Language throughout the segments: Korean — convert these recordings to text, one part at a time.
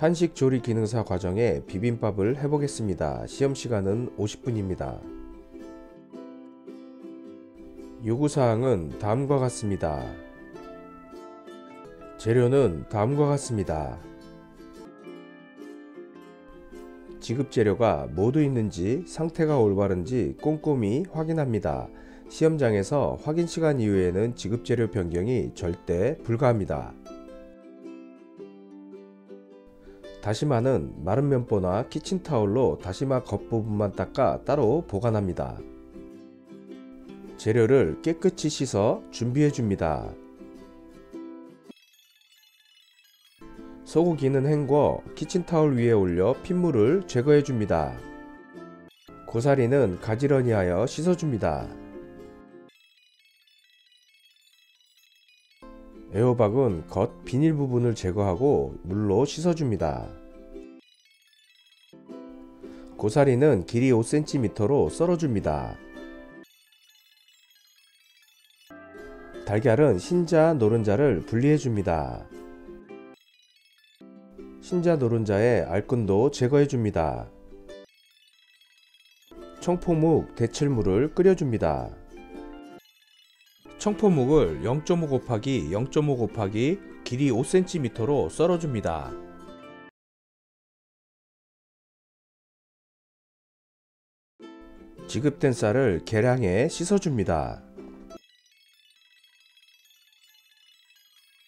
한식 조리 기능사 과정에 비빔밥을 해보겠습니다. 시험 시간은 50분입니다. 요구사항은 다음과 같습니다. 재료는 다음과 같습니다. 지급재료가 모두 있는지 상태가 올바른지 꼼꼼히 확인합니다. 시험장에서 확인시간 이후에는 지급재료 변경이 절대 불가합니다. 다시마는 마른 면보나 키친타올로 다시마 겉부분만 닦아 따로 보관합니다. 재료를 깨끗이 씻어 준비해 줍니다. 소고기는 헹궈 키친타올 위에 올려 핏물을 제거해 줍니다. 고사리는 가지런히 하여 씻어 줍니다. 애호박은 겉 비닐 부분을 제거하고 물로 씻어 줍니다. 고사리는 길이 5cm로 썰어 줍니다. 달걀은 흰자, 노른자를 분리해 줍니다. 흰자, 노른자의 알끈도 제거해 줍니다. 청포묵, 대철물을 끓여 줍니다. 청포묵을 0.5 곱하기 0.5 곱하기 길이 5cm로 썰어 줍니다. 지급된 쌀을 계량해 씻어 줍니다.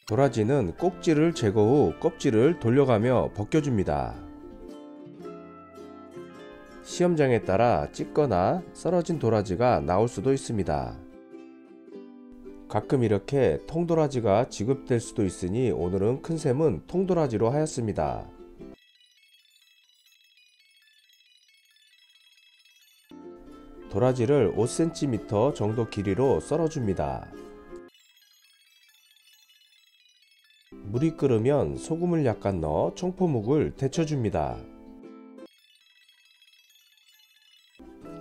도라지는 꼭지를 제거 후 껍질을 돌려가며 벗겨줍니다. 시험장에 따라 찢거나 썰어진 도라지가 나올 수도 있습니다. 가끔 이렇게 통도라지가 지급될 수도 있으니 오늘은 큰 셈은 통도라지로 하였습니다. 도라지를 5cm 정도 길이로 썰어줍니다. 물이 끓으면 소금을 약간 넣어 청포묵을 데쳐줍니다.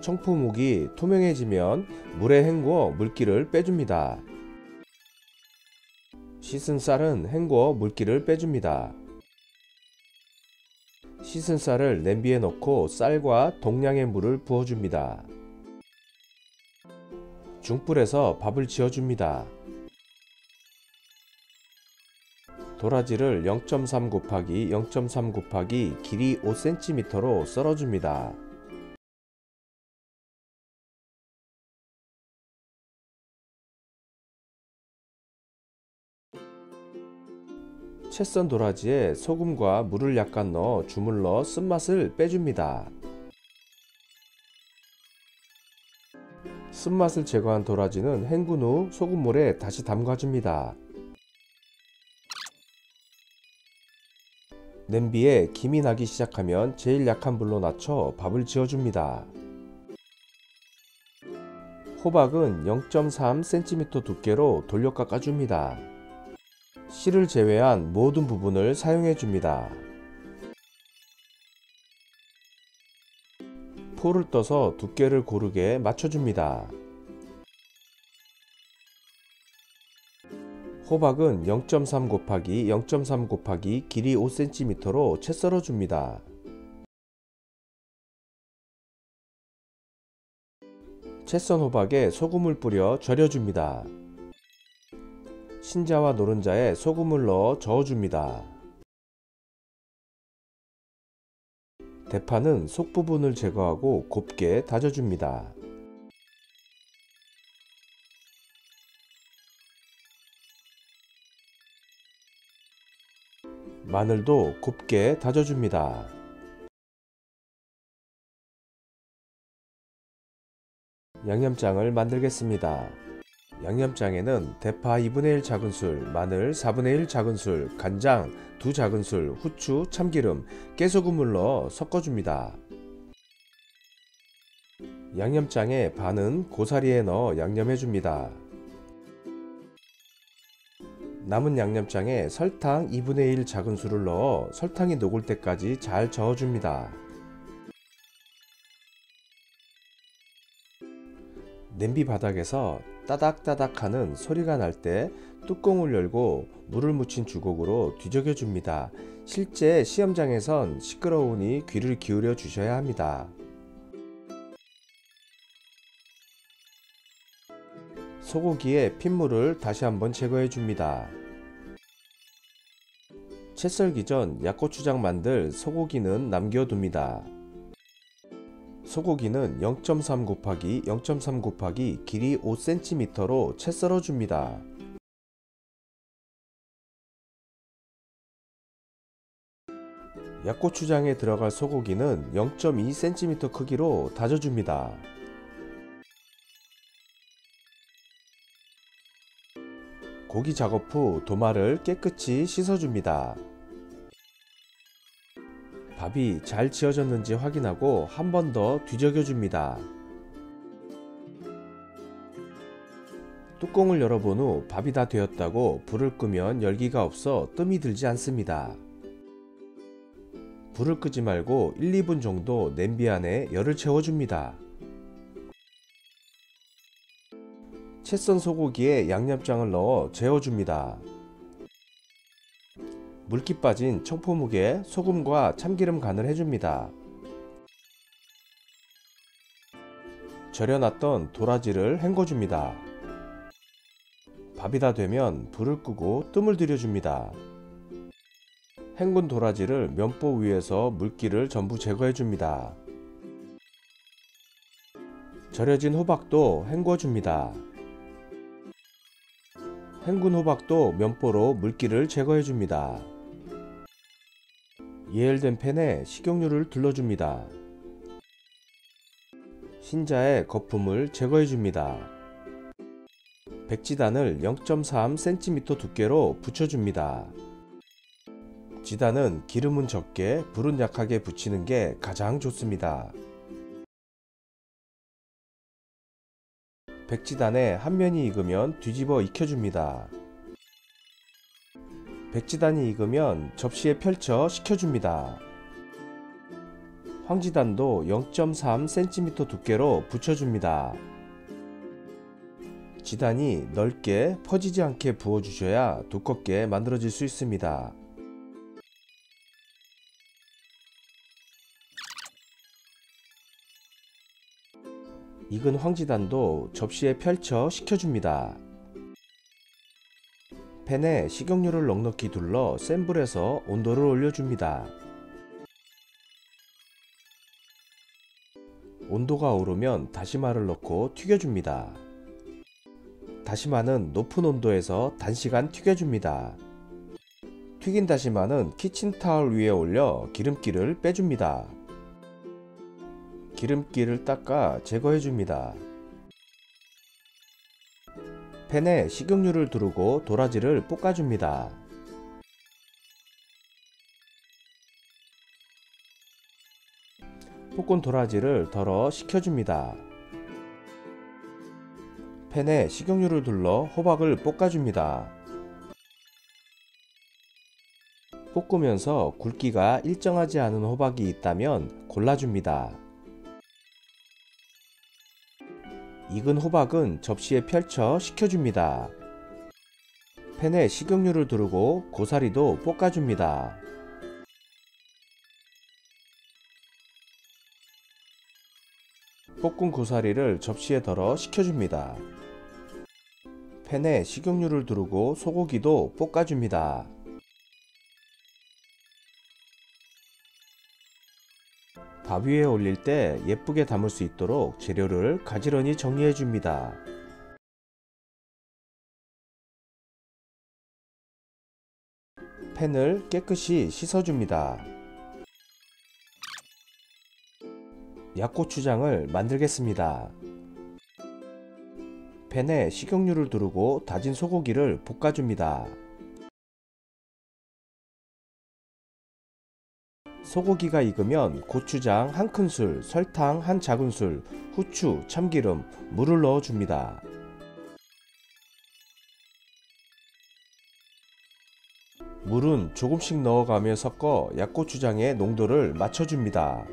청포묵이 투명해지면 물에 헹궈 물기를 빼줍니다. 씻은 쌀은 헹궈 물기를 빼줍니다. 씻은 쌀을 냄비에 넣고 쌀과 동량의 물을 부어줍니다. 중불에서 밥을 지어줍니다. 도라지를 0.3 곱하기 0.3 곱하기 길이 5cm로 썰어줍니다. 채 썬 도라지에 소금과 물을 약간 넣어 주물러 쓴맛을 빼줍니다. 쓴맛을 제거한 도라지는 헹군 후 소금물에 다시 담가줍니다. 냄비에 김이 나기 시작하면 제일 약한 불로 낮춰 밥을 지어줍니다. 호박은 0.3cm 두께로 돌려 깎아줍니다. 씨를 제외한 모든 부분을 사용해줍니다. 포를 떠서 두께를 고르게 맞춰줍니다. 호박은 0.3 곱하기 0.3 곱하기 길이 5cm로 채 썰어줍니다. 채 썬 호박에 소금을 뿌려 절여줍니다. 흰자와 노른자에 소금을 넣어 저어줍니다. 대파는 속 부분을 제거하고 곱게 다져줍니다. 마늘도 곱게 다져줍니다. 양념장을 만들겠습니다. 양념장에는 대파 2분의 1 작은술, 마늘 4분의 1 작은술, 간장 2 작은술, 후추, 참기름, 깨소금을 넣어 섞어줍니다. 양념장의 반은 고사리에 넣어 양념해줍니다. 남은 양념장에 설탕 2분의 1 작은술을 넣어 설탕이 녹을 때까지 잘 저어줍니다. 냄비 바닥에서 따닥따닥 하는 소리가 날 때 뚜껑을 열고 물을 묻힌 주걱으로 뒤적여 줍니다. 실제 시험장에선 시끄러우니 귀를 기울여 주셔야 합니다. 소고기의 핏물을 다시 한번 제거해 줍니다. 채 썰기 전 약고추장 만들 소고기는 남겨둡니다. 소고기는 0.3 곱하기 0.3 곱하기 길이 5cm로 채 썰어줍니다. 약고추장에 들어갈 소고기는 0.2cm 크기로 다져줍니다. 고기 작업 후 도마를 깨끗이 씻어줍니다. 밥이 잘 지어졌는지 확인하고 한 번 더 뒤적여 줍니다. 뚜껑을 열어본 후 밥이 다 되었다고 불을 끄면 열기가 없어 뜸이 들지 않습니다. 불을 끄지 말고 1, 2분 정도 냄비 안에 열을 채워줍니다. 채 썬 소고기에 양념장을 넣어 재워줍니다. 물기 빠진 청포묵에 소금과 참기름 간을 해줍니다. 절여놨던 도라지를 헹궈줍니다. 밥이 다 되면 불을 끄고 뜸을 들여줍니다. 헹군 도라지를 면보 위에서 물기를 전부 제거해줍니다. 절여진 호박도 헹궈줍니다. 헹군 호박도 면보로 물기를 제거해줍니다. 예열된 팬에 식용유를 둘러줍니다. 흰자의 거품을 제거해줍니다. 백지단을 0.3cm 두께로 붙여줍니다. 지단은 기름은 적게 불은 약하게 붙이는 게 가장 좋습니다. 백지단에 한 면이 익으면 뒤집어 익혀줍니다. 백지단이 익으면 접시에 펼쳐 식혀줍니다. 황지단도 0.3cm 두께로 붙여줍니다. 지단이 넓게 퍼지지 않게 부어주셔야 두껍게 만들어질 수 있습니다. 익은 황지단도 접시에 펼쳐 식혀줍니다. 팬에 식용유를 넉넉히 둘러 센 불에서 온도를 올려줍니다. 온도가 오르면 다시마를 넣고 튀겨줍니다. 다시마는 높은 온도에서 단시간 튀겨줍니다. 튀긴 다시마는 키친타월 위에 올려 기름기를 빼줍니다. 기름기를 닦아 제거해줍니다. 팬에 식용유를 두르고 도라지를 볶아줍니다. 볶은 도라지를 덜어 식혀줍니다. 팬에 식용유를 둘러 호박을 볶아줍니다. 볶으면서 굵기가 일정하지 않은 호박이 있다면 골라줍니다. 익은 호박은 접시에 펼쳐 식혀줍니다. 팬에 식용유를 두르고 고사리도 볶아줍니다. 볶은 고사리를 접시에 덜어 식혀줍니다. 팬에 식용유를 두르고 소고기도 볶아줍니다. 밥 위에 올릴 때 예쁘게 담을 수 있도록 재료를 가지런히 정리해 줍니다. 팬을 깨끗이 씻어줍니다. 약고추장을 만들겠습니다. 팬에 식용유를 두르고 다진 소고기를 볶아줍니다. 소고기가 익으면 고추장 1큰술, 설탕 1작은술, 후추, 참기름, 물을 넣어줍니다. 물은 조금씩 넣어가며 섞어 약고추장의 농도를 맞춰줍니다.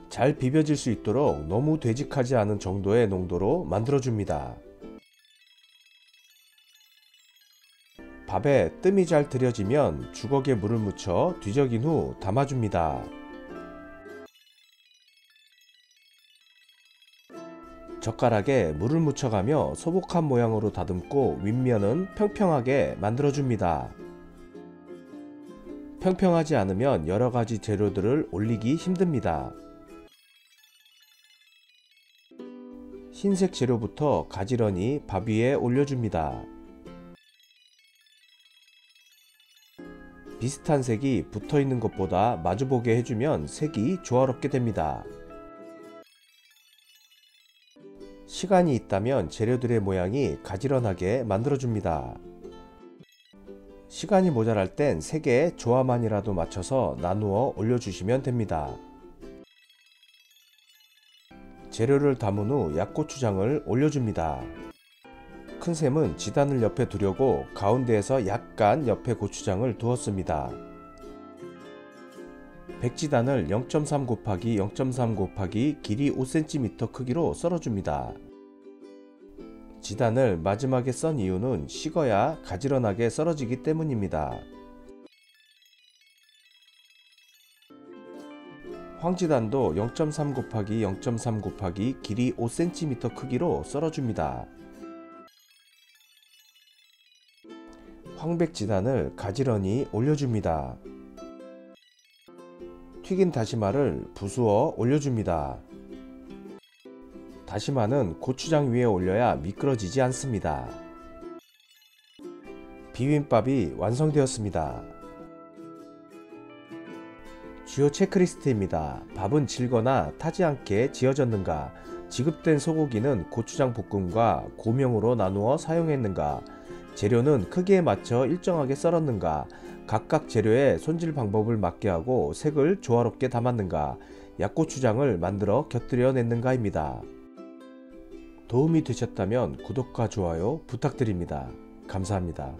잘 비벼질 수 있도록 너무 되직하지 않은 정도의 농도로 만들어줍니다. 밥에 뜸이 잘 들여지면 주걱에 물을 묻혀 뒤적인 후 담아줍니다. 젓가락에 물을 묻혀가며 소복한 모양으로 다듬고 윗면은 평평하게 만들어줍니다. 평평하지 않으면 여러가지 재료들을 올리기 힘듭니다. 흰색 재료부터 가지런히 밥 위에 올려줍니다. 비슷한 색이 붙어있는 것보다 마주보게 해주면 색이 조화롭게 됩니다. 시간이 있다면 재료들의 모양이 가지런하게 만들어줍니다. 시간이 모자랄 땐 3개의 조화만이라도 맞춰서 나누어 올려주시면 됩니다. 재료를 담은 후 약고추장을 올려줍니다. 큰 샘은 지단을 옆에 두려고 가운데에서 약간 옆에 고추장을 두었습니다. 백지단을 0.3 곱하기 0.3 곱하기 길이 5cm 크기로 썰어줍니다. 지단을 마지막에 썬 이유는 식어야 가지런하게 썰어지기 때문입니다. 황지단도 0.3 곱하기 0.3 곱하기 길이 5cm 크기로 썰어줍니다. 황백지단을 가지런히 올려줍니다. 튀긴 다시마를 부수어 올려줍니다. 다시마는 고추장 위에 올려야 미끄러지지 않습니다. 비빔밥이 완성되었습니다. 주요 체크리스트입니다. 밥은 질거나 타지 않게 지어졌는가, 지급된 소고기는 고추장 볶음과 고명으로 나누어 사용했는가, 재료는 크기에 맞춰 일정하게 썰었는가, 각각 재료의 손질 방법을 맞게 하고 색을 조화롭게 담았는가, 약고추장을 만들어 곁들여 냈는가입니다. 도움이 되셨다면 구독과 좋아요 부탁드립니다. 감사합니다.